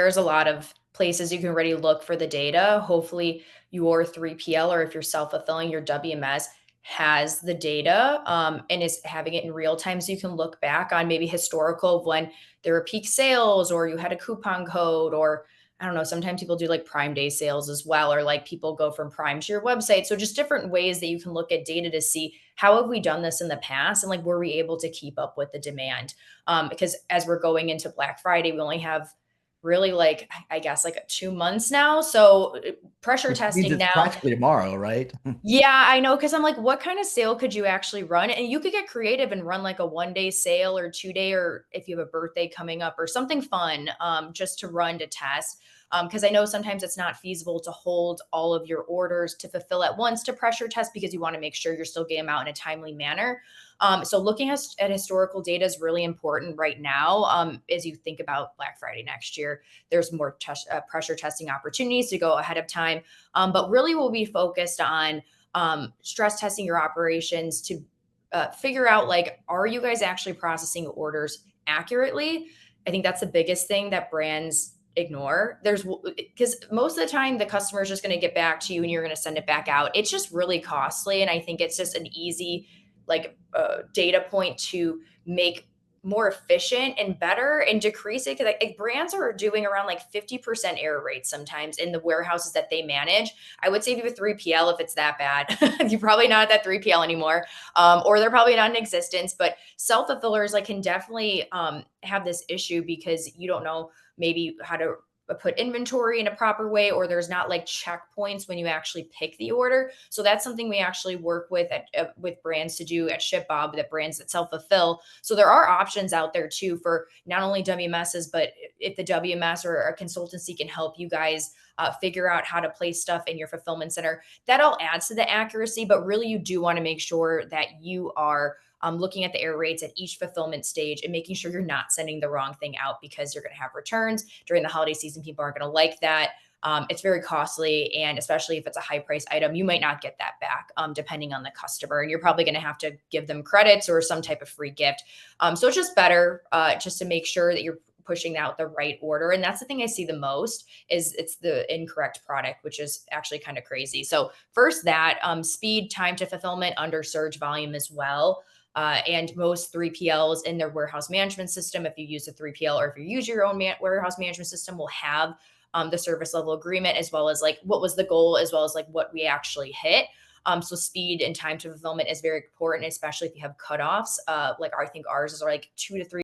there's a lot of places you can already look for the data. Hopefully, your 3PL, or if you're self-fulfilling, your WMS has the data, and is having it in real time, so you can look back on maybe historical of when there were peak sales, or you had a coupon code, or I don't know, sometimes people do like Prime Day sales as well, or like people go from Prime to your website. So just different ways that you can look at data to see how have we done this in the past, and like were we able to keep up with the demand? Because as we're going into Black Friday, we only have really like I guess like 2 months now. So pressure Which means testing it's now. practically tomorrow, right? Yeah, I know, because I'm like, what kind of sale could you actually run? And you could get creative and run like a 1 day sale or 2 day, or if you have a birthday coming up or something fun, just to run to test. Because I know sometimes it's not feasible to hold all of your orders to fulfill at once to pressure test, because you want to make sure you're still getting them out in a timely manner. So looking at historical data is really important right now, as you think about Black Friday next year. There's more pressure testing opportunities to go ahead of time, but really we'll be focused on stress testing your operations to figure out like, are you guys actually processing orders accurately? I think that's the biggest thing that brands ignore. There's because most of the time the customer is just going to get back to you and you're going to send it back out. It's just really costly, and I think it's just an easy like data point to make more efficient and better and decrease it, because like brands are doing around like 50% error rates sometimes in the warehouses that they manage. I would say if you have a 3PL, if it's that bad, you're probably not at that 3PL anymore, or they're probably not in existence. But self-fulfillers like can definitely have this issue because you don't know maybe how to put inventory in a proper way, or there's not like checkpoints when you actually pick the order. So that's something we actually work with brands to do at ShipBob, that brands that self-fulfill. So there are options out there too for not only WMSs, but if the WMS or a consultancy can help you guys figure out how to place stuff in your fulfillment center, that all adds to the accuracy. But really, you do want to make sure that you are looking at the error rates at each fulfillment stage and making sure you're not sending the wrong thing out, because you're going to have returns during the holiday season. People aren't going to like that. It's very costly. And especially if it's a high price item, you might not get that back, depending on the customer. And you're probably going to have to give them credits or some type of free gift. So it's just better just to make sure that you're pushing out the right order. And that's the thing I see the most is it's the incorrect product, which is actually kind of crazy. So first that speed, time to fulfillment, under surge volume as well. And most 3PLs in their warehouse management system, if you use a 3PL or if you use your own warehouse management system, will have the service level agreement, as well as like what was the goal, as well as like what we actually hit. So speed and time to fulfillment is very important, especially if you have cutoffs. Like I think ours is like 2 to 3